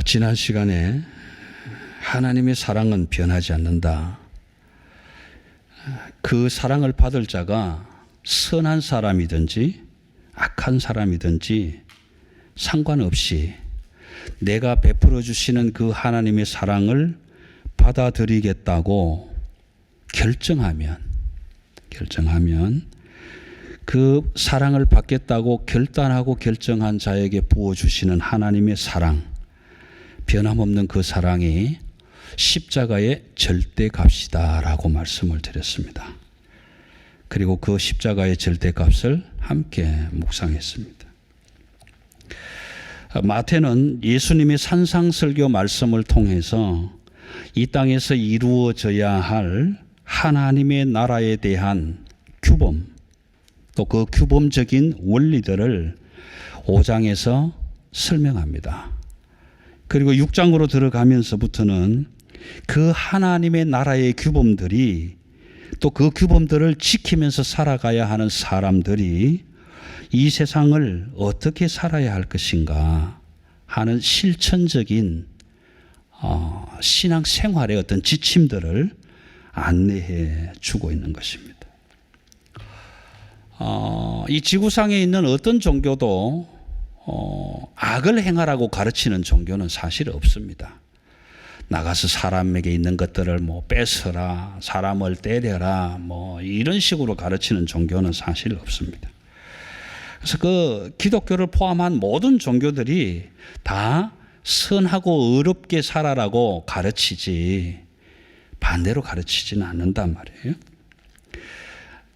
지난 시간에 하나님의 사랑은 변하지 않는다. 그 사랑을 받을 자가 선한 사람이든지 악한 사람이든지 상관없이 내가 베풀어 주시는 그 하나님의 사랑을 받아들이겠다고 결정하면 그 사랑을 받겠다고 결단하고 결정한 자에게 부어주시는 하나님의 사랑, 변함없는 그 사랑이 십자가의 절대값이다라고 말씀을 드렸습니다. 그리고 그 십자가의 절대값을 함께 묵상했습니다. 마태는 예수님의 산상설교 말씀을 통해서 이 땅에서 이루어져야 할 하나님의 나라에 대한 규범, 또 그 규범적인 원리들을 5장에서 설명합니다. 그리고 6장으로 들어가면서부터는 그 하나님의 나라의 규범들이 또 그 규범들을 지키면서 살아가야 하는 사람들이 이 세상을 어떻게 살아야 할 것인가 하는 실천적인 신앙 생활의 어떤 지침들을 안내해 주고 있는 것입니다. 이 지구상에 있는 어떤 종교도 악을 행하라고 가르치는 종교는 사실 없습니다. 나가서 사람에게 있는 것들을 뺏어라, 사람을 때려라, 이런 식으로 가르치는 종교는 사실 없습니다. 그래서 그 기독교를 포함한 모든 종교들이 다 선하고 의롭게 살아라고 가르치지 반대로 가르치지는 않는단 말이에요.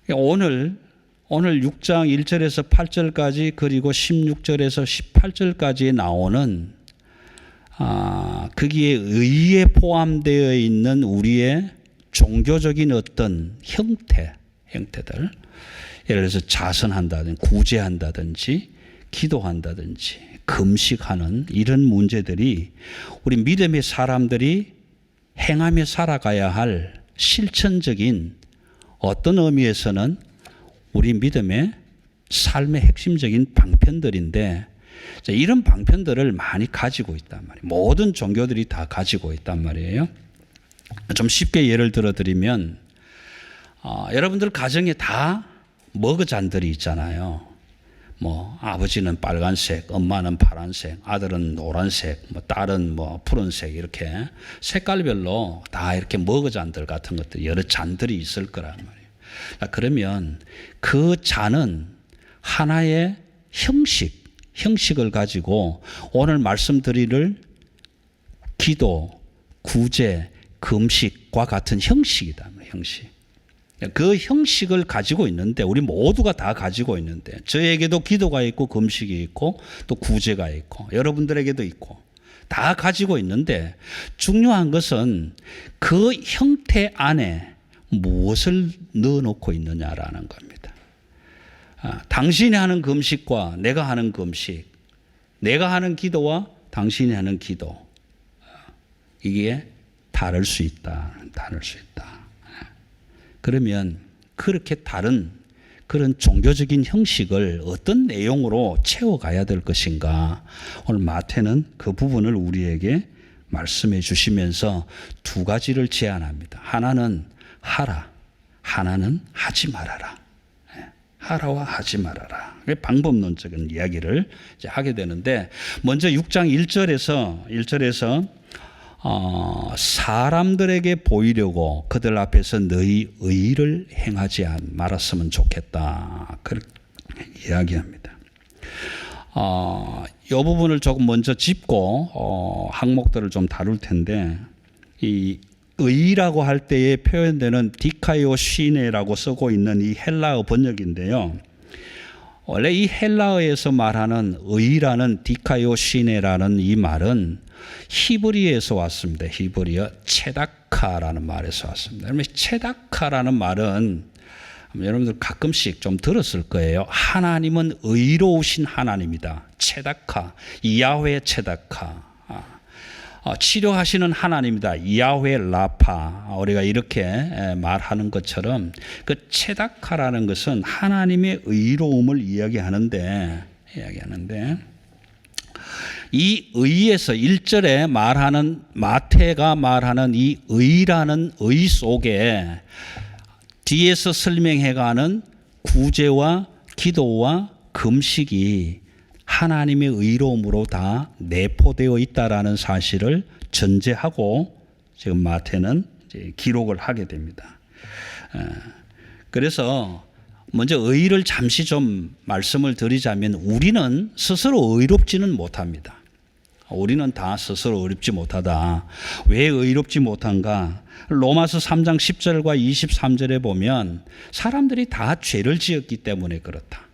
오늘 6장 1절에서 8절까지 그리고 16절에서 18절까지에 나오는 거기에 의에 포함되어 있는 우리의 종교적인 어떤 형태들, 예를 들어서 자선한다든지 구제한다든지 기도한다든지 금식하는 이런 문제들이 우리 믿음의 사람들이 행하며 살아가야 할 실천적인 어떤 의미에서는 우리 믿음의 삶의 핵심적인 방편들인데 이런 방편들을 많이 가지고 있단 말이에요. 모든 종교들이 다 가지고 있단 말이에요. 좀 쉽게 예를 들어드리면 여러분들 가정에 다 머그잔들이 있잖아요. 아버지는 빨간색, 엄마는 파란색, 아들은 노란색, 딸은 푸른색 이렇게 색깔별로 다 이렇게 머그잔들 같은 것들 여러 잔들이 있을 거란 말이에요. 그러면 그 잔은 하나의 형식을 가지고 오늘 말씀드릴 기도, 구제, 금식과 같은 형식이다. 형식. 그 형식을 가지고 있는데 우리 모두가 다 가지고 있는데 저에게도 기도가 있고 금식이 있고 또 구제가 있고 여러분들에게도 있고 다 가지고 있는데 중요한 것은 그 형태 안에 무엇을 넣어놓고 있느냐라는 겁니다. 당신이 하는 금식과 내가 하는 금식, 내가 하는 기도와 당신이 하는 기도, 이게 다를 수 있다. 그러면 그렇게 다른 그런 종교적인 형식을 어떤 내용으로 채워가야 될 것인가? 오늘 마태는 그 부분을 우리에게 말씀해 주시면서 두 가지를 제안합니다. 하나는 하라, 하나는 하지 말아라. 하라와 하지 말아라. 방법론적인 이야기를 이제 하게 되는데 먼저 6장 1절에서 사람들에게 보이려고 그들 앞에서 너희 의를 행하지 말았으면 좋겠다. 그렇게 이야기합니다. 이 부분을 조금 먼저 짚고 항목들을 좀 다룰 텐데 이 의라고 할 때에 표현되는 디카이오 시네라고 쓰고 있는 이 헬라어 번역인데요. 원래 이 헬라어에서 말하는 의라는 디카이오 시네라는 이 말은 히브리어에서 왔습니다. 히브리어 체다카라는 말에서 왔습니다. 그러면 체다카라는 말은 여러분들 가끔씩 좀 들었을 거예요. 하나님은 의로우신 하나님이다. 체다카, 야훼 체다카. 치료하시는 하나님이다. 야훼 라파. 우리가 이렇게 말하는 것처럼 그 체다카라는 것은 하나님의 의로움을 이야기하는데 이 의에서 1절에 말하는 마태가 말하는 이 의라는 의 속에 뒤에서 설명해가는 구제와 기도와 금식이 하나님의 의로움으로 다 내포되어 있다라는 사실을 전제하고 지금 마태는 이제 기록을 하게 됩니다. 그래서 먼저 의를 잠시 좀 말씀을 드리자면 우리는 스스로 의롭지는 못합니다. 우리는 다 스스로 의롭지 못하다. 왜 의롭지 못한가? 로마서 3장 10절과 23절에 보면 사람들이 다 죄를 지었기 때문에 그렇다.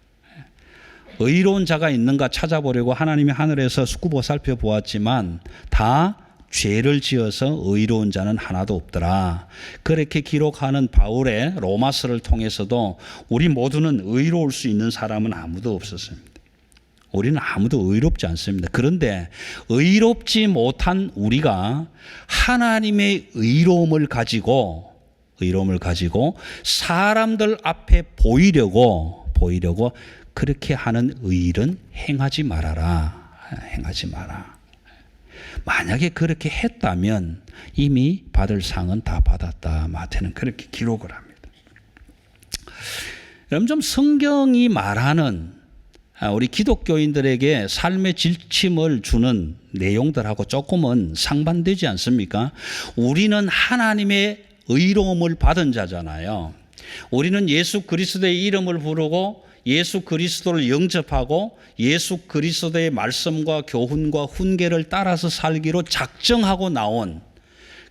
의로운 자가 있는가 찾아보려고 하나님이 하늘에서 수구보 살펴보았지만 다 죄를 지어서 의로운 자는 하나도 없더라. 그렇게 기록하는 바울의 로마서를 통해서도 우리 모두는 의로울 수 있는 사람은 아무도 없었습니다. 우리는 아무도 의롭지 않습니다. 그런데 의롭지 못한 우리가 하나님의 의로움을 가지고 사람들 앞에 보이려고 그렇게 하는 의일은 행하지 말아라. 행하지 마라. 만약에 그렇게 했다면 이미 받을 상은 다 받았다. 마태는 그렇게 기록을 합니다. 여러분 좀 성경이 말하는 우리 기독교인들에게 삶의 지침을 주는 내용들하고 조금은 상반되지 않습니까? 우리는 하나님의 의로움을 받은 자잖아요. 우리는 예수 그리스도의 이름을 부르고 예수 그리스도를 영접하고 예수 그리스도의 말씀과 교훈과 훈계를 따라서 살기로 작정하고 나온,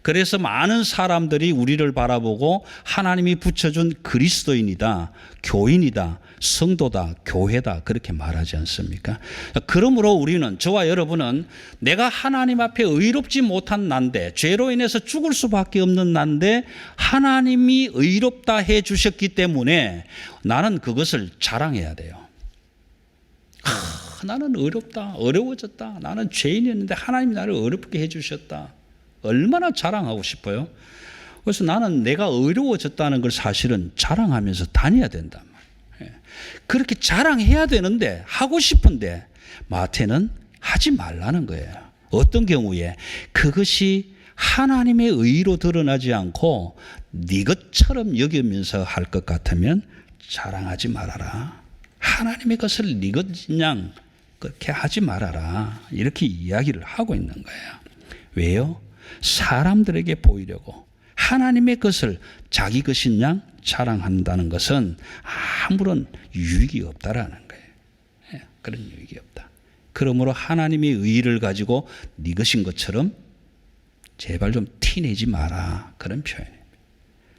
그래서 많은 사람들이 우리를 바라보고 하나님이 붙여준 그리스도인이다, 교인이다, 성도다, 교회다 그렇게 말하지 않습니까? 그러므로 우리는, 저와 여러분은 내가 하나님 앞에 의롭지 못한 난데, 죄로 인해서 죽을 수밖에 없는 난데 하나님이 의롭다 해 주셨기 때문에 나는 그것을 자랑해야 돼요. 나는 의롭다, 어려워졌다, 나는 죄인이었는데 하나님이 나를 어렵게 해 주셨다. 얼마나 자랑하고 싶어요. 그래서 나는 내가 어려워졌다는 걸 사실은 자랑하면서 다녀야 된단 말이에요. 그렇게 자랑해야 되는데, 하고 싶은데 마태는 하지 말라는 거예요. 어떤 경우에 그것이 하나님의 의로 드러나지 않고 네 것처럼 여기면서 할 것 같으면 자랑하지 말아라. 하나님의 것을 네 것이냥 그렇게 하지 말아라. 이렇게 이야기를 하고 있는 거예요. 왜요? 사람들에게 보이려고 하나님의 것을 자기 것인 양 자랑한다는 것은 아무런 유익이 없다라는 거예요. 그런 유익이 없다. 그러므로 하나님의 의의를 가지고 네 것인 것처럼 제발 좀 티내지 마라. 그런 표현입니다.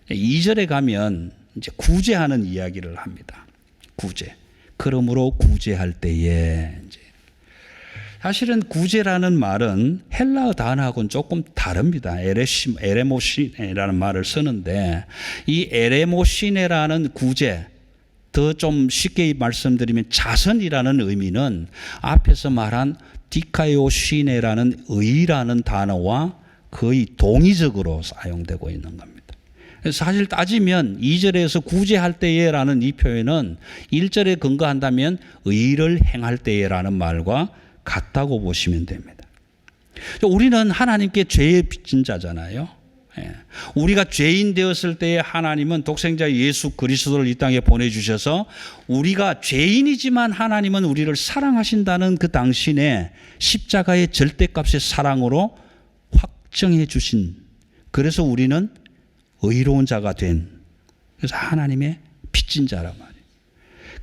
2절에 가면 이제 구제하는 이야기를 합니다. 구제. 그러므로 구제할 때에 이제 사실은 구제라는 말은 헬라어 단어하고는 조금 다릅니다. 에레모시네라는 말을 쓰는데, 이 에레모시네라는 구제, 더 좀 쉽게 말씀드리면 자선이라는 의미는 앞에서 말한 디카요시네라는 의라는 단어와 거의 동의적으로 사용되고 있는 겁니다. 사실 따지면 2절에서 구제할 때에라는 이 표현은 1절에 근거한다면 의를 행할 때에라는 말과 같다고 보시면 됩니다. 우리는 하나님께 죄에 빚진 자잖아요. 우리가 죄인 되었을 때에 하나님은 독생자 예수 그리스도를 이 땅에 보내주셔서 우리가 죄인이지만 하나님은 우리를 사랑하신다는 그 당신의 십자가의 절대값의 사랑으로 확정해 주신, 그래서 우리는 의로운 자가 된, 그래서 하나님의 빚진 자란 말이에요.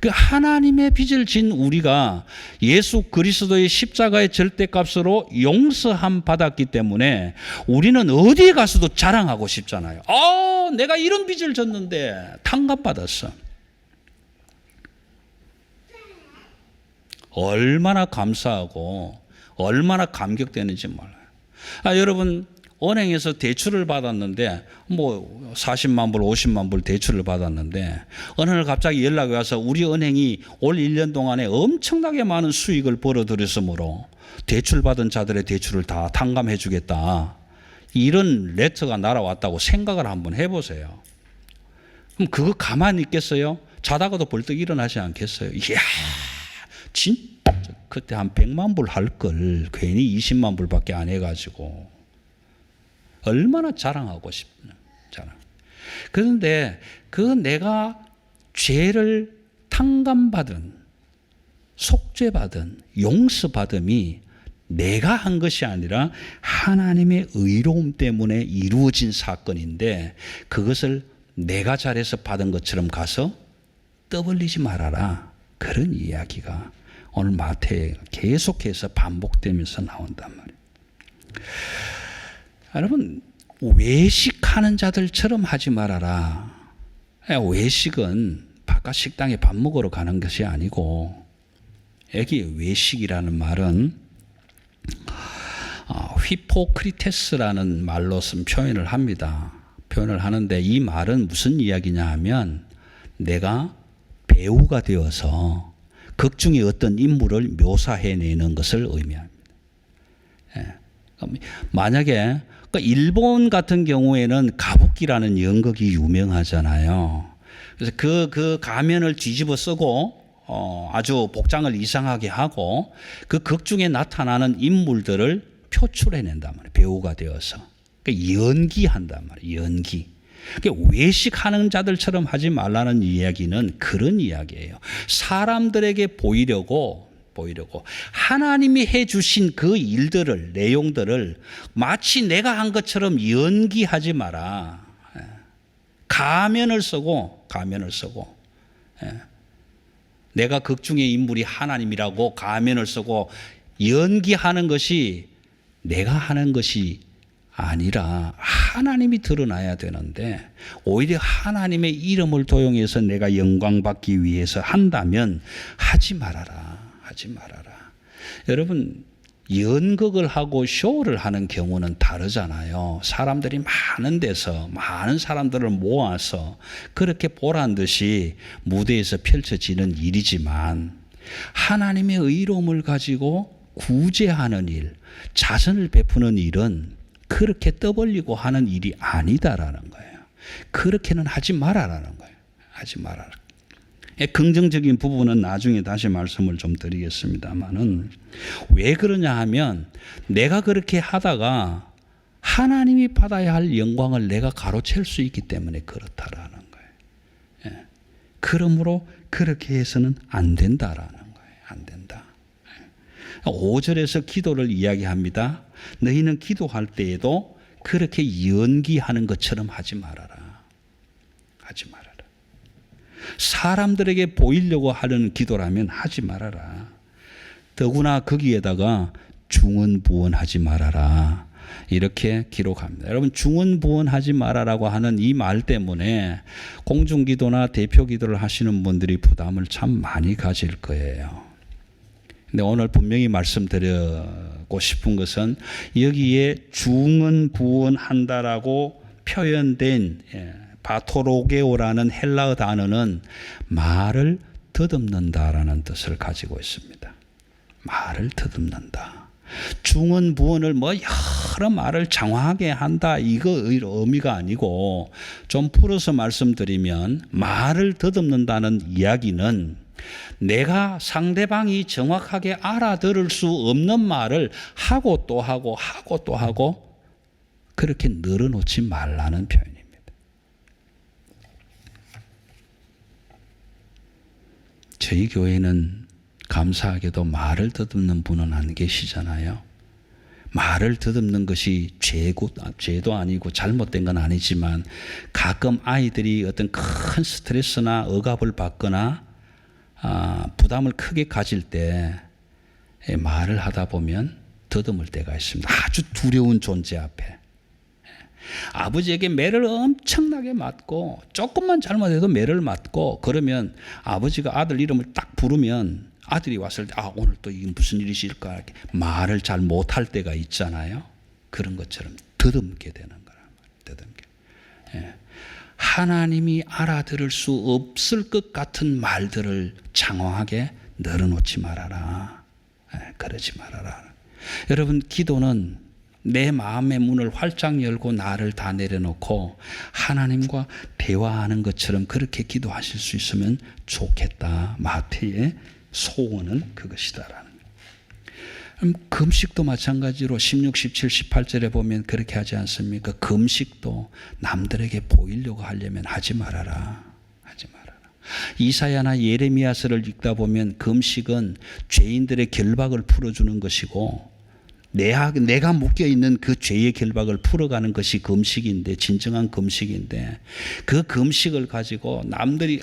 그 하나님의 빚을 진 우리가 예수 그리스도의 십자가의 절대값으로 용서함 받았기 때문에 우리는 어디에 가서도 자랑하고 싶잖아요. 내가 이런 빚을 졌는데 탕감받았어. 얼마나 감사하고 얼마나 감격되는지 몰라요. 여러분, 은행에서 대출을 받았는데 40만 불, 50만 불 대출을 받았는데 어느 날 갑자기 연락이 와서 우리 은행이 올 1년 동안에 엄청나게 많은 수익을 벌어들였으므로 대출받은 자들의 대출을 다 탕감해 주겠다. 이런 레터가 날아왔다고 생각을 한번 해보세요. 그럼 그거 가만히 있겠어요? 자다가도 벌떡 일어나지 않겠어요? 이야, 진짜 그때 한 100만 불 할 걸 괜히 20만 불밖에 안 해가지고 얼마나 자랑하고 싶냐. 자랑. 그런데 그 내가 죄를 탕감받은, 속죄받은, 용서받음이 내가 한 것이 아니라 하나님의 의로움 때문에 이루어진 사건인데 그것을 내가 잘해서 받은 것처럼 가서 떠벌리지 말아라. 그런 이야기가 오늘 마태에 계속해서 반복되면서 나온단 말이에요. 여러분, 외식하는 자들처럼 하지 말아라. 외식은 바깥 식당에 밥 먹으러 가는 것이 아니고, 여기 외식이라는 말은 휘포크리테스라는 말로 쓴 표현을 합니다. 표현을 하는데 이 말은 무슨 이야기냐 하면 내가 배우가 되어서 극중의 어떤 인물을 묘사해내는 것을 의미합니다. 만약에 일본 같은 경우에는 가부키라는 연극이 유명하잖아요. 그래서 그 가면을 뒤집어 쓰고 아주 복장을 이상하게 하고 그 극중에 나타나는 인물들을 표출해낸단 말이에요. 배우가 되어서. 그러니까 연기한단 말이에요. 연기. 그러니까 외식하는 자들처럼 하지 말라는 이야기는 그런 이야기예요. 사람들에게 보이려고 하나님이 해주신 그 일들을, 내용들을 마치 내가 한 것처럼 연기하지 마라. 가면을 쓰고 내가 극중의 인물이 하나님이라고 가면을 쓰고 연기하는 것이 내가 하는 것이 아니라 하나님이 드러나야 되는데 오히려 하나님의 이름을 도용해서 내가 영광받기 위해서 한다면 하지 말아라. 여러분, 연극을 하고 쇼를 하는 경우는 다르잖아요. 사람들이 많은 데서 많은 사람들을 모아서 그렇게 보란 듯이 무대에서 펼쳐지는 일이지만 하나님의 의로움을 가지고 구제하는 일, 자선을 베푸는 일은 그렇게 떠벌리고 하는 일이 아니다라는 거예요. 그렇게는 하지 말아라는 거예요. 하지 말아라. 긍정적인 부분은 나중에 다시 말씀을 좀 드리겠습니다만은 왜 그러냐 하면 내가 그렇게 하다가 하나님이 받아야 할 영광을 내가 가로챌 수 있기 때문에 그렇다라는 거예요. 그러므로 그렇게 해서는 안 된다라는 거예요. 안 된다. 5절에서 기도를 이야기합니다. 너희는 기도할 때에도 그렇게 연기하는 것처럼 하지 말아라. 하지 말아라. 사람들에게 보이려고 하는 기도라면 하지 말아라. 더구나 거기에다가 중언부언하지 말아라. 이렇게 기록합니다. 여러분, 중언부언하지 말아라고 하는 이 말 때문에 공중기도나 대표기도를 하시는 분들이 부담을 참 많이 가질 거예요. 근데 오늘 분명히 말씀드리고 싶은 것은 여기에 중언부언한다라고 표현된 바토로게오라는 헬라어 단어는 말을 더듬는다라는 뜻을 가지고 있습니다. 말을 더듬는다. 중언부언을 여러 말을 장황하게 한다, 이거 의미가 아니고 좀 풀어서 말씀드리면 말을 더듬는다는 이야기는 내가 상대방이 정확하게 알아들을 수 없는 말을 하고 또 하고 그렇게 늘어놓지 말라는 표현입니다. 저희 교회는 감사하게도 말을 더듬는 분은 안 계시잖아요. 말을 더듬는 것이 죄도 아니고 잘못된 건 아니지만 가끔 아이들이 어떤 큰 스트레스나 억압을 받거나 부담을 크게 가질 때 말을 하다 보면 더듬을 때가 있습니다. 아주 두려운 존재 앞에. 아버지에게 매를 엄청나게 맞고 조금만 잘못해도 매를 맞고 그러면 아버지가 아들 이름을 딱 부르면 아들이 왔을 때 오늘 또 이게 무슨 일이 있을까 이렇게 말을 잘 못할 때가 있잖아요. 그런 것처럼 더듬게 되는 거란 말이에요. 더듬게. 하나님이 알아들을 수 없을 것 같은 말들을 장황하게 늘어놓지 말아라. 그러지 말아라. 여러분, 기도는 내 마음의 문을 활짝 열고 나를 다 내려놓고 하나님과 대화하는 것처럼 그렇게 기도하실 수 있으면 좋겠다. 마태의 소원은 그것이다라는 거예요. 금식도 마찬가지로 16, 17, 18절에 보면 그렇게 하지 않습니까? 금식도 남들에게 보이려고 하려면 하지 말아라. 하지 말아라. 이사야나 예레미야서를 읽다 보면 금식은 죄인들의 결박을 풀어주는 것이고 내가 묶여있는 그 죄의 결박을 풀어가는 것이 금식인데, 진정한 금식인데, 그 금식을 가지고 남들이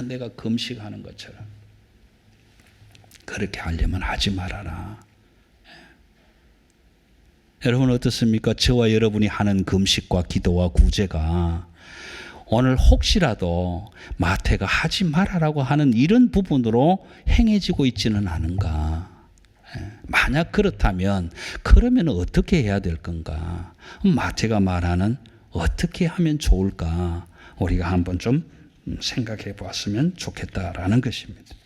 내가 금식하는 것처럼 그렇게 하려면 하지 말아라. 여러분 어떻습니까? 저와 여러분이 하는 금식과 기도와 구제가 오늘 혹시라도 마태가 하지 말아라고 하는 이런 부분으로 행해지고 있지는 않은가? 만약 그렇다면 그러면 어떻게 해야 될 건가? 마태가 말하는 어떻게 하면 좋을까? 우리가 한번 좀 생각해 보았으면 좋겠다라는 것입니다.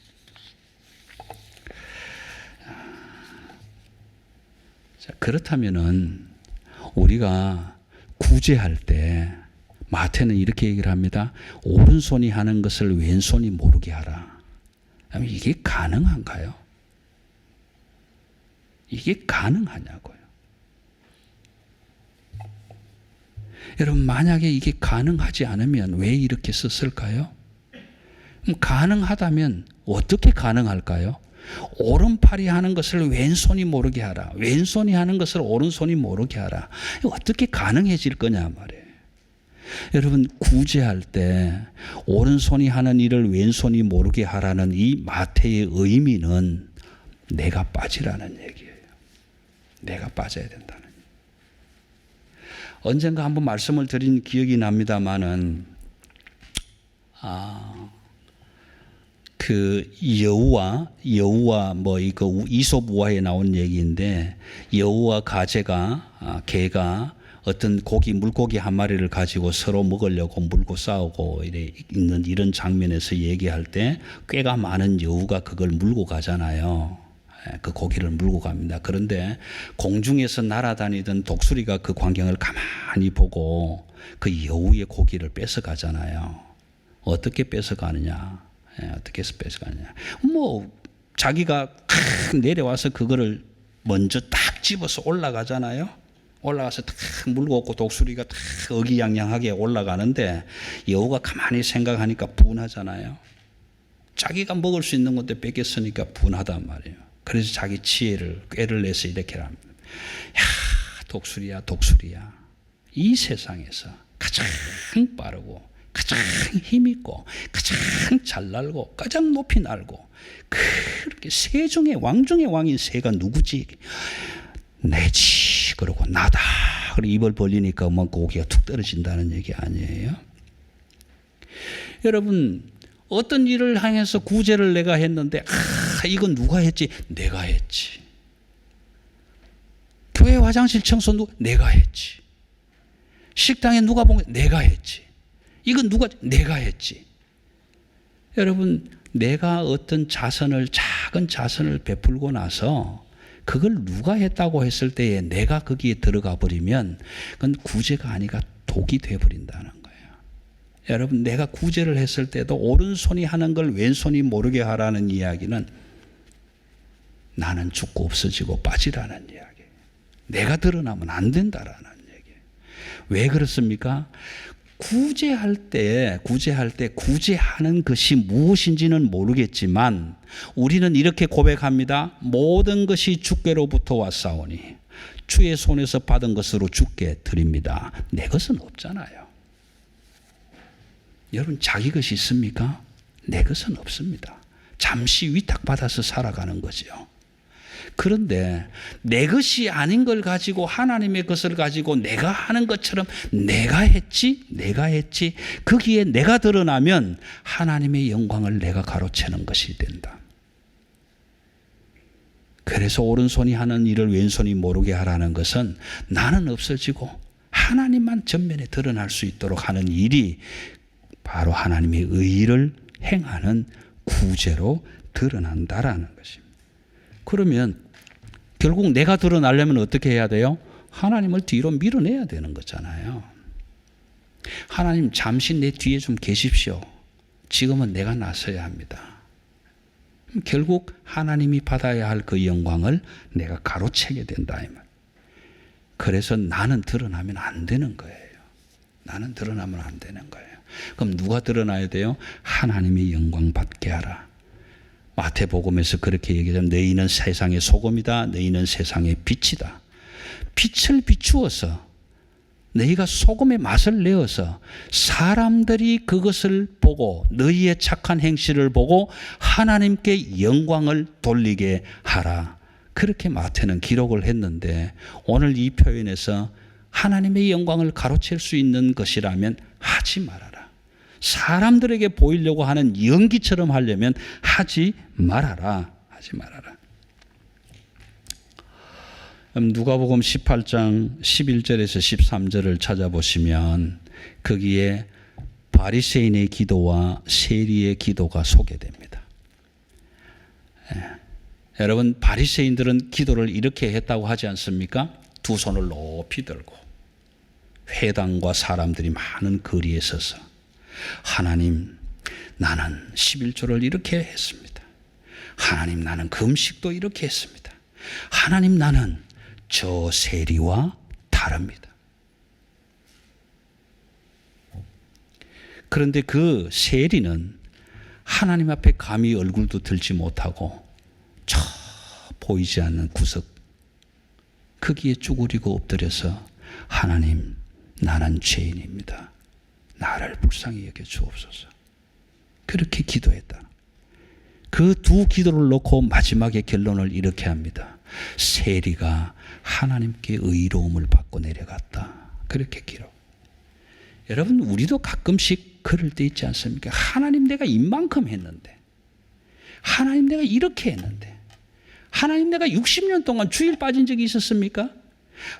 자, 그렇다면은 우리가 구제할 때 마태는 이렇게 얘기를 합니다. 오른손이 하는 것을 왼손이 모르게 하라. 이게 가능한가요? 이게 가능하냐고요. 여러분 만약에 이게 가능하지 않으면 왜 이렇게 썼을까요? 가능하다면 어떻게 가능할까요? 오른팔이 하는 것을 왼손이 모르게 하라. 왼손이 하는 것을 오른손이 모르게 하라. 어떻게 가능해질 거냐 말이에요. 여러분 구제할 때 오른손이 하는 일을 왼손이 모르게 하라는 이 마태의 의미는 내가 빠지라는 얘기예요. 내가 빠져야 된다는. 언젠가 한번 말씀을 드린 기억이 납니다만은 그 여우와 뭐 이거 이솝 우화에 나온 얘기인데 여우와 개가 어떤 물고기 한 마리를 가지고 서로 먹으려고 물고 싸우고 있는 이런 장면에서 얘기할 때 꾀가 많은 여우가 그걸 물고 가잖아요. 그 고기를 물고 갑니다. 그런데 공중에서 날아다니던 독수리가 그 광경을 가만히 보고 그 여우의 고기를 뺏어가잖아요. 어떻게 뺏어가느냐? 어떻게 해서 뺏어가느냐? 자기가 내려와서 그거를 먼저 딱 집어서 올라가잖아요. 올라가서 탁 물고 오고 독수리가 탁 어기양양하게 올라가는데 여우가 가만히 생각하니까 분하잖아요. 자기가 먹을 수 있는 건데 뺏겼으니까 분하단 말이에요. 그래서 자기 꾀를 내서 이렇게 합니다. 야, 독수리야. 이 세상에서 가장 빠르고 가장 힘있고 가장 잘 날고 가장 높이 날고 그렇게 새 중에 왕 중의 왕인 새가 누구지? 내지. 그러고 나다. 그리고 입을 벌리니까 고기가 툭 떨어진다는 얘기 아니에요? 여러분 어떤 일을 향해서 구제를 내가 했는데 이건 누가 했지? 내가 했지. 교회 화장실 청소 내가 했지. 식당에 누가 본 거 내가 했지. 이건 내가 했지. 여러분 내가 어떤 작은 자선을 베풀고 나서 그걸 누가 했다고 했을 때에 내가 거기에 들어가 버리면 그건 구제가 아니라 독이 되어버린다는 거예요. 여러분 내가 구제를 했을 때도 오른손이 하는 걸 왼손이 모르게 하라는 이야기는 나는 죽고 없어지고 빠지라는 이야기예요. 내가 드러나면 안 된다라는 얘기예요. 왜 그렇습니까? 구제할 때 구제하는 것이 무엇인지는 모르겠지만 우리는 이렇게 고백합니다. 모든 것이 주께로부터 왔사오니 주의 손에서 받은 것으로 주께 드립니다. 내 것은 없잖아요. 여러분 자기 것이 있습니까? 내 것은 없습니다. 잠시 위탁받아서 살아가는 거죠. 그런데 내 것이 아닌 걸 가지고 하나님의 것을 가지고 내가 하는 것처럼 내가 했지 거기에 내가 드러나면 하나님의 영광을 내가 가로채는 것이 된다. 그래서 오른손이 하는 일을 왼손이 모르게 하라는 것은 나는 없어지고 하나님만 전면에 드러날 수 있도록 하는 일이 바로 하나님의 의를 행하는 구제로 드러난다라는 것입니다. 그러면 결국 내가 드러나려면 어떻게 해야 돼요? 하나님을 뒤로 밀어내야 되는 거잖아요. 하나님 잠시 내 뒤에 좀 계십시오. 지금은 내가 나서야 합니다. 결국 하나님이 받아야 할 그 영광을 내가 가로채게 된다 이 말. 그래서 나는 드러나면 안 되는 거예요. 나는 드러나면 안 되는 거예요. 그럼 누가 드러나야 돼요? 하나님의 영광 받게 하라. 마태복음에서 그렇게 얘기하면 너희는 세상의 소금이다. 너희는 세상의 빛이다. 빛을 비추어서 너희가 소금의 맛을 내어서 사람들이 그것을 보고 너희의 착한 행실을 보고 하나님께 영광을 돌리게 하라. 그렇게 마태는 기록을 했는데 오늘 이 표현에서 하나님의 영광을 가로챌 수 있는 것이라면 하지 말아라. 사람들에게 보이려고 하는 연기처럼 하려면 하지 말아라. 하지 말아라. 누가복음 18장 11절에서 13절을 찾아보시면 거기에 바리새인의 기도와 세리의 기도가 소개됩니다. 여러분 바리새인들은 기도를 이렇게 했다고 하지 않습니까? 두 손을 높이 들고 회당과 사람들이 많은 거리에 서서 하나님 나는 11조를 이렇게 했습니다. 하나님 나는 금식도 이렇게 했습니다. 하나님 나는 저 세리와 다릅니다. 그런데 그 세리는 하나님 앞에 감히 얼굴도 들지 못하고 저 보이지 않는 구석 거기에 쭈그리고 엎드려서 하나님 나는 죄인입니다. 나를 불쌍히 여겨 주옵소서. 그렇게 기도했다. 그 두 기도를 놓고 마지막에 결론을 이렇게 합니다. 세리가 하나님께 의로움을 받고 내려갔다. 그렇게 기록. 여러분 우리도 가끔씩 그럴 때 있지 않습니까? 하나님 내가 이만큼 했는데 하나님 내가 이렇게 했는데 하나님 내가 60년 동안 주일 빠진 적이 있었습니까?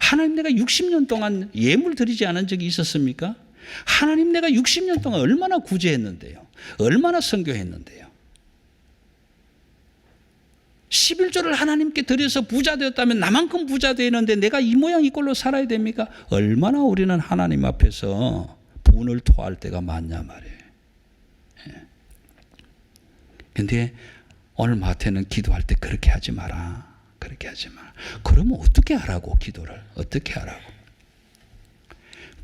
하나님 내가 60년 동안 예물 드리지 않은 적이 있었습니까? 하나님 내가 60년 동안 얼마나 구제했는데요. 얼마나 선교했는데요. 11조를 하나님께 드려서 부자 되었다면 나만큼 부자 되는데 내가 이 모양 이 꼴로 살아야 됩니까? 얼마나 우리는 하나님 앞에서 분을 토할 때가 많냐 말이에요. 그런데 오늘 마태는 기도할 때 그렇게 하지 마라. 그렇게 하지 마라. 그러면 어떻게 하라고 기도를? 어떻게 하라고?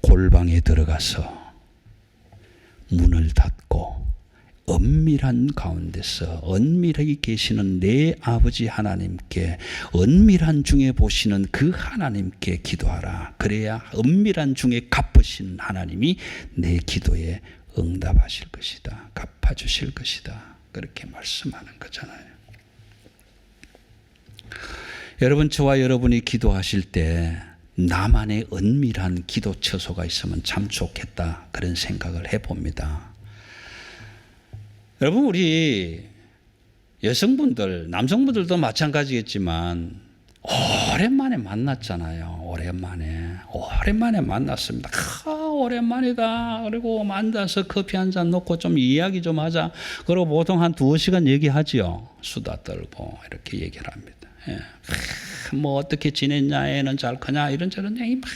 골방에 들어가서 문을 닫고 은밀한 가운데서 은밀하게 계시는 내 아버지 하나님께 은밀한 중에 보시는 그 하나님께 기도하라. 그래야 은밀한 중에 갚으신 하나님이 내 기도에 응답하실 것이다. 갚아주실 것이다. 그렇게 말씀하는 거잖아요. 여러분 저와 여러분이 기도하실 때 나만의 은밀한 기도 처소가 있으면 참 좋겠다. 그런 생각을 해봅니다. 여러분 우리 여성분들 남성분들도 마찬가지겠지만 오랜만에 만났잖아요. 오랜만에 만났습니다. 오랜만이다. 그리고 만나서 커피 한잔 놓고 좀 이야기 좀 하자. 그리고 보통 한 2시간 얘기하지요. 수다 떨고 이렇게 얘기를 합니다. 예. 뭐 어떻게 지냈냐, 애는 잘 크냐 이런저런 얘기 막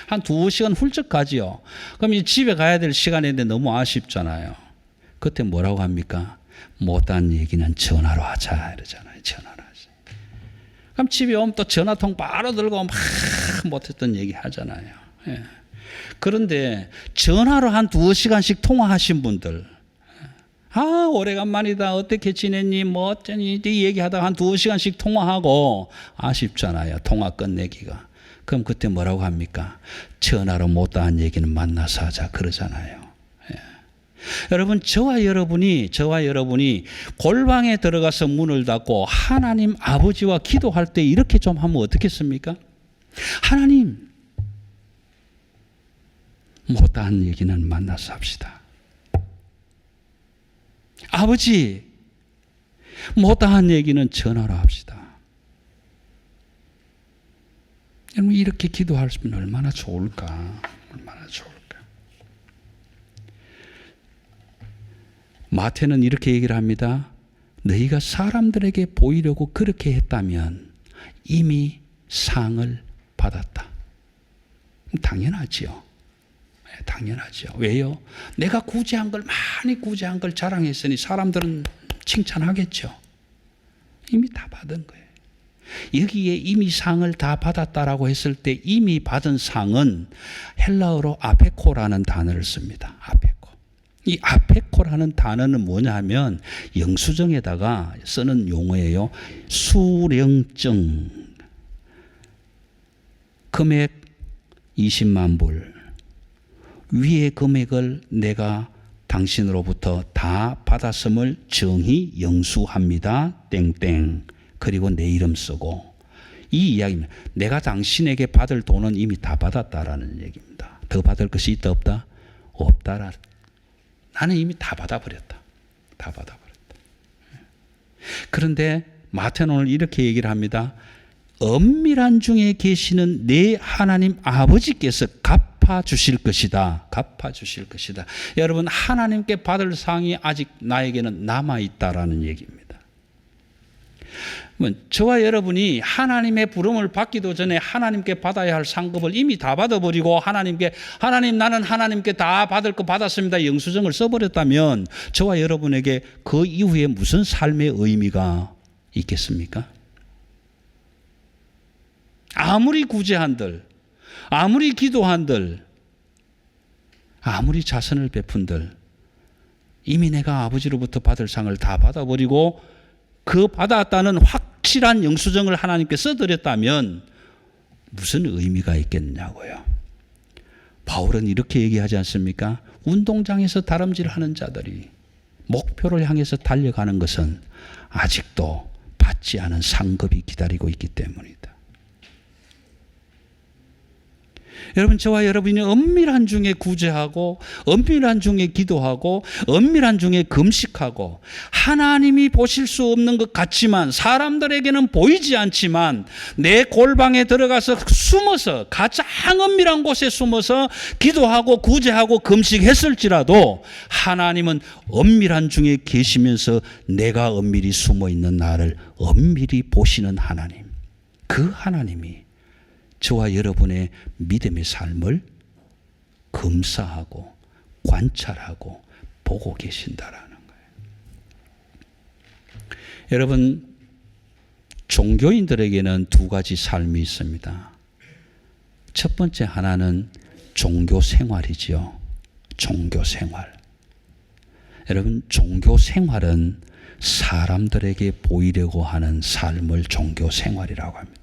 한 2시간 훌쩍 가지요. 그럼 이 집에 가야 될 시간인데 너무 아쉽잖아요. 그때 뭐라고 합니까? 못한 얘기는 전화로 하자 이러잖아요. 전화로 하자. 그럼 집에 오면 또 전화통 바로 들고 막 못했던 얘기 하잖아요. 예. 그런데 전화로 한 2시간씩 통화하신 분들 오래간만이다. 어떻게 지냈니? 뭐 어쩌니? 이 얘기하다가 한 2시간씩 통화하고 아쉽잖아요. 통화 끝내기가. 그럼 그때 뭐라고 합니까? 전화로 못다한 얘기는 만나서 하자 그러잖아요. 예. 여러분 저와 여러분이 골방에 들어가서 문을 닫고 하나님 아버지와 기도할 때 이렇게 좀 하면 어떻겠습니까? 하나님 못다한 얘기는 만나서 합시다. 아버지 못다한 얘기는 전화로 합시다. 여러분 이렇게 기도할 수 있으면 얼마나 좋을까? 얼마나 좋을까? 마태는 이렇게 얘기를 합니다. 너희가 사람들에게 보이려고 그렇게 했다면 이미 상을 받았다. 당연하지요. 당연하죠. 왜요? 내가 많이 구제한 걸 자랑했으니 사람들은 칭찬하겠죠. 이미 다 받은 거예요. 여기에 이미 상을 다 받았다라고 했을 때 이미 받은 상은 헬라어로 아페코라는 단어를 씁니다. 아페코. 이 아페코라는 단어는 뭐냐 하면 영수증에다가 쓰는 용어예요. 수령증. 금액 20만 불. 위의 금액을 내가 당신으로부터 다 받았음을 정의 영수합니다. 땡땡. 그리고 내 이름 쓰고. 이 이야기입니다. 내가 당신에게 받을 돈은 이미 다 받았다라는 얘기입니다. 더 받을 것이 있다 없다? 없다라. 나는 이미 다 받아버렸다. 다 받아버렸다. 그런데 마태는 오늘 이렇게 얘기를 합니다. 엄밀한 중에 계시는 내 하나님 아버지께서 갚아주실 것이다. 갚아주실 것이다. 여러분, 하나님께 받을 상이 아직 나에게는 남아있다라는 얘기입니다. 저와 여러분이 하나님의 부름을 받기도 전에 하나님께 받아야 할 상급을 이미 다 받아버리고 하나님 나는 하나님께 다 받을 거 받았습니다. 영수증을 써버렸다면 저와 여러분에게 그 이후에 무슨 삶의 의미가 있겠습니까? 아무리 구제한들, 아무리 기도한들, 아무리 자선을 베푼들 이미 내가 아버지로부터 받을 상을 다 받아버리고 그 받았다는 확실한 영수증을 하나님께 써드렸다면 무슨 의미가 있겠냐고요. 바울은 이렇게 얘기하지 않습니까? 운동장에서 다름질하는 자들이 목표를 향해서 달려가는 것은 아직도 받지 않은 상급이 기다리고 있기 때문이다. 여러분, 저와 여러분이 엄밀한 중에 구제하고 엄밀한 중에 기도하고 엄밀한 중에 금식하고 하나님이 보실 수 없는 것 같지만 사람들에게는 보이지 않지만 내 골방에 들어가서 숨어서 가장 엄밀한 곳에 숨어서 기도하고 구제하고 금식했을지라도 하나님은 엄밀한 중에 계시면서 내가 엄밀히 숨어 있는 나를 엄밀히 보시는 하나님, 그 하나님이 저와 여러분의 믿음의 삶을 검사하고 관찰하고 보고 계신다라는 거예요. 여러분, 종교인들에게는 두 가지 삶이 있습니다. 첫 번째 하나는 종교 생활이지요. 종교 생활. 여러분, 종교 생활은 사람들에게 보이려고 하는 삶을 종교 생활이라고 합니다.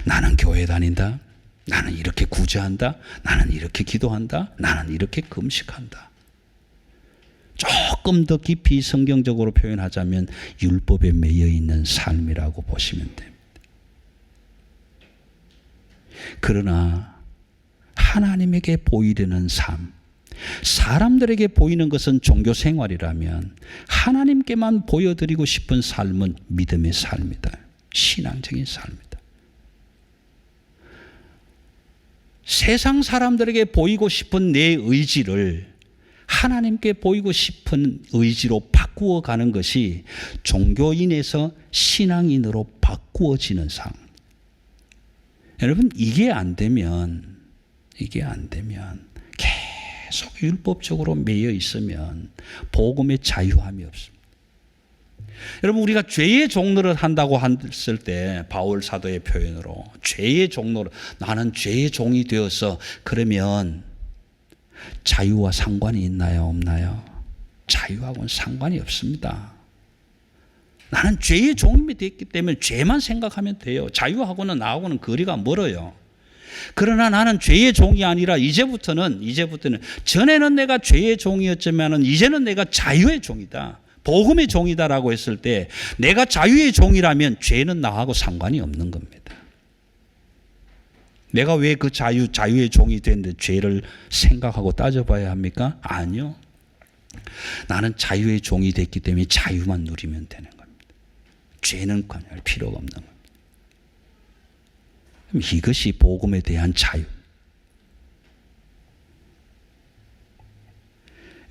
나는 교회 다닌다. 나는 이렇게 구제한다. 나는 이렇게 기도한다. 나는 이렇게 금식한다. 조금 더 깊이 성경적으로 표현하자면 율법에 매여 있는 삶이라고 보시면 됩니다. 그러나 하나님에게 보이려는 삶, 사람들에게 보이는 것은 종교 생활이라면 하나님께만 보여드리고 싶은 삶은 믿음의 삶이다. 신앙적인 삶이다. 세상 사람들에게 보이고 싶은 내 의지를 하나님께 보이고 싶은 의지로 바꾸어 가는 것이 종교인에서 신앙인으로 바꾸어지는 삶. 여러분, 이게 안 되면 계속 율법적으로 매여 있으면 복음의 자유함이 없습니다. 여러분, 우리가 죄의 종로를 한다고 했을 때 바울 사도의 표현으로 죄의 종로를, 나는 죄의 종이 되어서, 그러면 자유와 상관이 있나요? 없나요? 자유하고는 상관이 없습니다. 나는 죄의 종이 됐기 때문에 죄만 생각하면 돼요. 자유하고는 나하고는 거리가 멀어요. 그러나 나는 죄의 종이 아니라 이제부터는 전에는 내가 죄의 종이었지만 이제는 내가 자유의 종이다. 복음의 종이다라고 했을 때 내가 자유의 종이라면 죄는 나하고 상관이 없는 겁니다. 내가 왜 그 자유의 종이 됐는데 죄를 생각하고 따져봐야 합니까? 아니요. 나는 자유의 종이 됐기 때문에 자유만 누리면 되는 겁니다. 죄는 관여할 필요가 없는 겁니다. 그럼 이것이 복음에 대한 자유.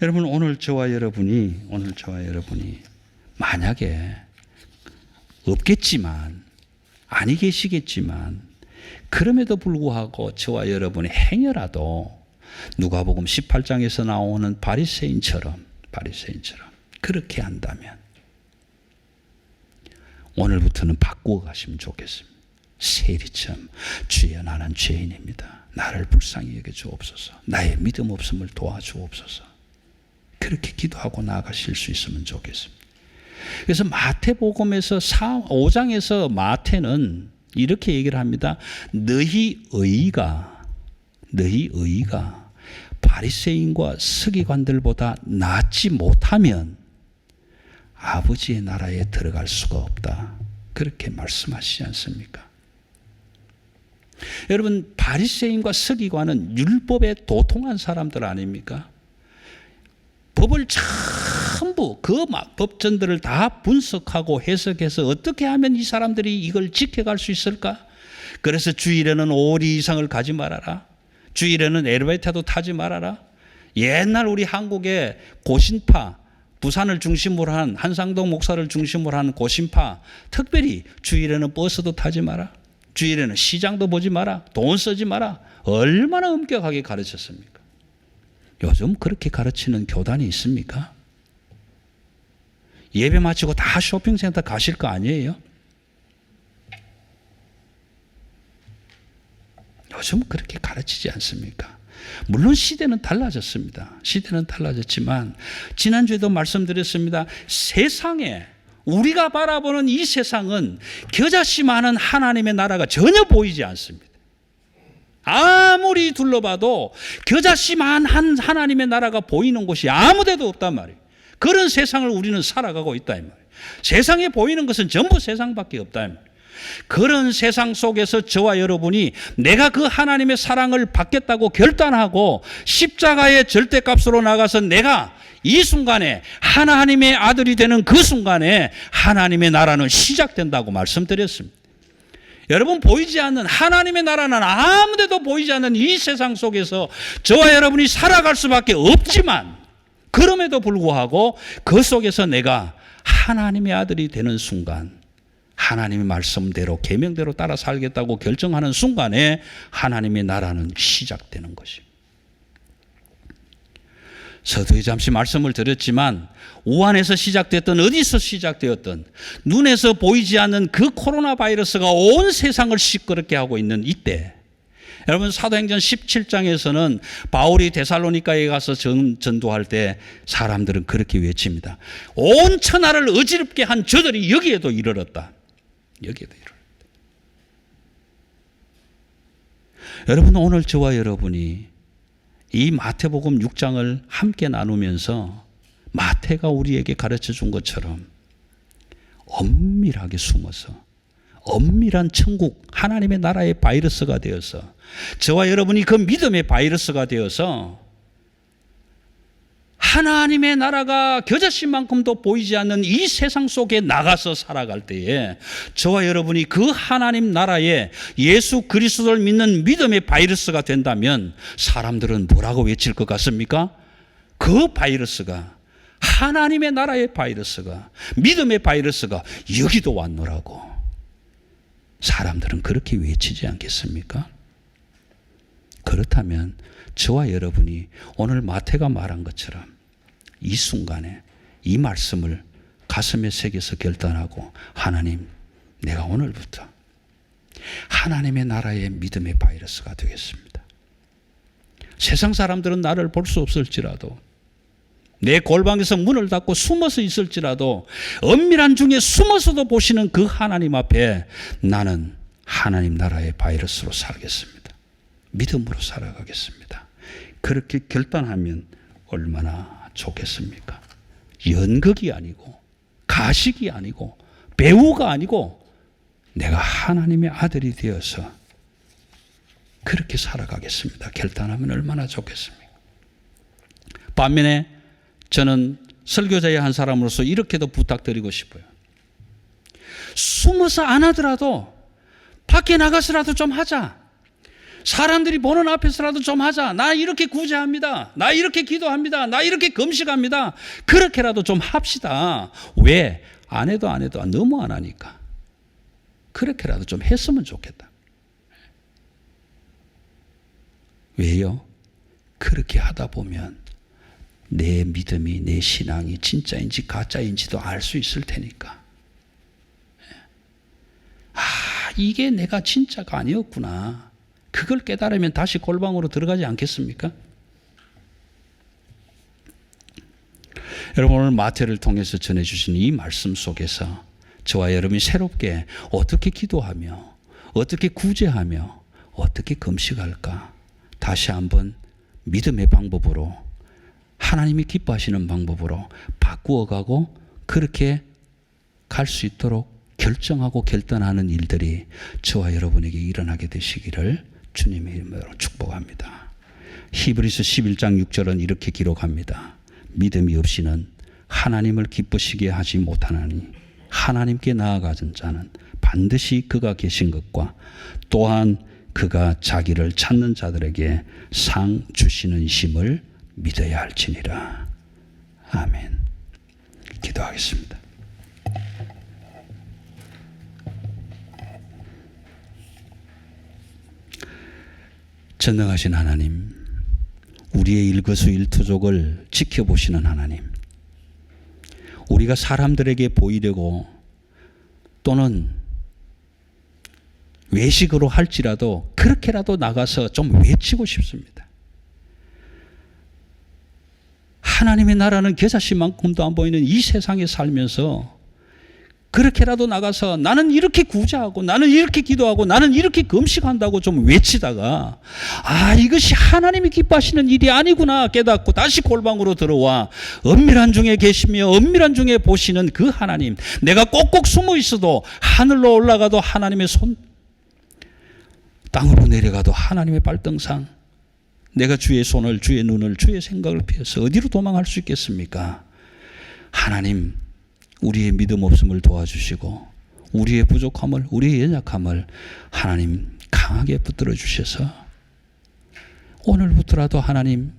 여러분, 오늘 저와 여러분이 만약에 없겠지만, 아니 계시겠지만, 그럼에도 불구하고 저와 여러분의 행여라도 누가복음 18장에서 나오는 바리새인처럼 그렇게 한다면 오늘부터는 바꾸어 가시면 좋겠습니다. 세리처럼 주여 나는 죄인입니다. 나를 불쌍히 여겨 주옵소서. 나의 믿음 없음을 도와주옵소서. 그렇게 기도하고 나아가실 수 있으면 좋겠습니다. 그래서 마태복음에서 5장에서 마태는 이렇게 얘기를 합니다. 너희 의가 바리새인과 서기관들보다 낫지 못하면 아버지의 나라에 들어갈 수가 없다. 그렇게 말씀하시지 않습니까? 여러분, 바리새인과 서기관은 율법에 도통한 사람들 아닙니까? 법을 전부 그 법전들을 다 분석하고 해석해서 어떻게 하면 이 사람들이 이걸 지켜갈 수 있을까? 그래서 주일에는 오리 이상을 가지 말아라. 주일에는 엘리베이터도 타지 말아라. 옛날 우리 한국의 고신파, 부산을 중심으로 한 한상동 목사를 중심으로 한 고신파, 특별히 주일에는 버스도 타지 마라. 주일에는 시장도 보지 마라. 돈 쓰지 마라. 얼마나 엄격하게 가르쳤습니까? 요즘 그렇게 가르치는 교단이 있습니까? 예배 마치고 다 쇼핑센터 가실 거 아니에요? 요즘 그렇게 가르치지 않습니까? 물론 시대는 달라졌습니다. 시대는 달라졌지만 지난주에도 말씀드렸습니다. 세상에 우리가 바라보는 이 세상은 겨자씨 많은 하나님의 나라가 전혀 보이지 않습니다. 아무리 둘러봐도 겨자씨 많은 하나님의 나라가 보이는 곳이 아무 데도 없단 말이에요. 그런 세상을 우리는 살아가고 있다 이 말이에요. 세상에 보이는 것은 전부 세상밖에 없다 이 말이에요. 그런 세상 속에서 저와 여러분이 내가 그 하나님의 사랑을 받겠다고 결단하고 십자가의 절대값으로 나가서 내가 이 순간에 하나님의 아들이 되는 그 순간에 하나님의 나라는 시작된다고 말씀드렸습니다. 여러분, 보이지 않는 하나님의 나라는 아무데도 보이지 않는 이 세상 속에서 저와 여러분이 살아갈 수밖에 없지만 그럼에도 불구하고 그 속에서 내가 하나님의 아들이 되는 순간 하나님의 말씀대로 계명대로 따라 살겠다고 결정하는 순간에 하나님의 나라는 시작되는 것입니다. 서두에 잠시 말씀을 드렸지만 우한에서 시작됐던 어디서 시작되었던 눈에서 보이지 않는 그 코로나 바이러스가 온 세상을 시끄럽게 하고 있는 이때 여러분 사도행전 17장에서는 바울이 데살로니가에 가서 전도할 때 사람들은 그렇게 외칩니다. 온 천하를 어지럽게 한 저들이 여기에도 이르렀다. 여기에도 이르렀다. 여러분 오늘 저와 여러분이 이 마태복음 6장을 함께 나누면서 마태가 우리에게 가르쳐 준 것처럼 엄밀하게 숨어서 엄밀한 천국 하나님의 나라의 바이러스가 되어서 저와 여러분이 그 믿음의 바이러스가 되어서 하나님의 나라가 겨자씨만큼도 보이지 않는 이 세상 속에 나가서 살아갈 때에 저와 여러분이 그 하나님 나라에 예수 그리스도를 믿는 믿음의 바이러스가 된다면 사람들은 뭐라고 외칠 것 같습니까? 그 바이러스가 하나님의 나라의 바이러스가 믿음의 바이러스가 여기도 왔노라고 사람들은 그렇게 외치지 않겠습니까? 그렇다면 저와 여러분이 오늘 마태가 말한 것처럼 이 순간에 이 말씀을 가슴에 새겨서 결단하고 하나님 내가 오늘부터 하나님의 나라의 믿음의 바이러스가 되겠습니다. 세상 사람들은 나를 볼 수 없을지라도 내 골방에서 문을 닫고 숨어서 있을지라도 엄밀한 중에 숨어서도 보시는 그 하나님 앞에 나는 하나님 나라의 바이러스로 살겠습니다. 믿음으로 살아가겠습니다. 그렇게 결단하면 얼마나 좋겠습니까? 연극이 아니고 가식이 아니고 배우가 아니고 내가 하나님의 아들이 되어서 그렇게 살아가겠습니다. 결단하면 얼마나 좋겠습니까? 반면에 저는 설교자의 한 사람으로서 이렇게도 부탁드리고 싶어요. 숨어서 안 하더라도 밖에 나가서라도 좀 하자. 사람들이 보는 앞에서라도 좀 하자. 나 이렇게 구제합니다. 나 이렇게 기도합니다. 나 이렇게 금식합니다. 그렇게라도 좀 합시다. 왜? 안 해도 너무 안 하니까. 그렇게라도 좀 했으면 좋겠다. 왜요? 그렇게 하다 보면 내 믿음이 내 신앙이 진짜인지 가짜인지도 알 수 있을 테니까. 이게 내가 진짜가 아니었구나. 그걸 깨달으면 다시 골방으로 들어가지 않겠습니까? 여러분, 오늘 마태를 통해서 전해주신 이 말씀 속에서 저와 여러분이 새롭게 어떻게 기도하며 어떻게 구제하며 어떻게 금식할까, 다시 한번 믿음의 방법으로, 하나님이 기뻐하시는 방법으로 바꾸어가고 그렇게 갈 수 있도록 결정하고 결단하는 일들이 저와 여러분에게 일어나게 되시기를 주님의 이름으로 축복합니다. 히브리서 11장 6절은 이렇게 기록합니다. 믿음이 없이는 하나님을 기쁘시게 하지 못하나니 하나님께 나아가는 자는 반드시 그가 계신 것과 또한 그가 자기를 찾는 자들에게 상 주시는 이심을 믿어야 할지니라. 아멘. 기도하겠습니다. 전능하신 하나님, 우리의 일거수일투족을 지켜보시는 하나님, 우리가 사람들에게 보이려고 또는 외식으로 할지라도 그렇게라도 나가서 좀 외치고 싶습니다. 하나님의 나라는 겨자씨만큼도 안 보이는 이 세상에 살면서 그렇게라도 나가서 나는 이렇게 구제하고 나는 이렇게 기도하고 나는 이렇게 금식한다고 좀 외치다가 이것이 하나님이 기뻐하시는 일이 아니구나 깨닫고 다시 골방으로 들어와 은밀한 중에 계시며 은밀한 중에 보시는 그 하나님, 내가 꼭꼭 숨어 있어도 하늘로 올라가도 하나님의 손, 땅으로 내려가도 하나님의 발등상, 내가 주의 손을, 주의 눈을, 주의 생각을 피해서 어디로 도망할 수 있겠습니까? 하나님, 우리의 믿음 없음을 도와주시고 우리의 부족함을, 우리의 연약함을 하나님 강하게 붙들어 주셔서 오늘부터라도 하나님,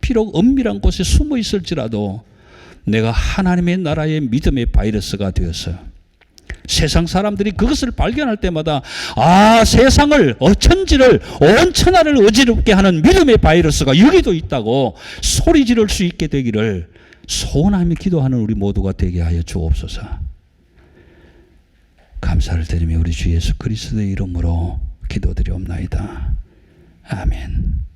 비록 은밀한 곳에 숨어 있을지라도 내가 하나님의 나라의 믿음의 바이러스가 되어서 세상 사람들이 그것을 발견할 때마다 세상을, 천지를, 온 천하를 어지럽게 하는 믿음의 바이러스가 여기도 있다고 소리 지를 수 있게 되기를 소원하며 기도하는 우리 모두가 되게 하여 주옵소서. 감사를 드리며 우리 주 예수 그리스도의 이름으로 기도드리옵나이다. 아멘.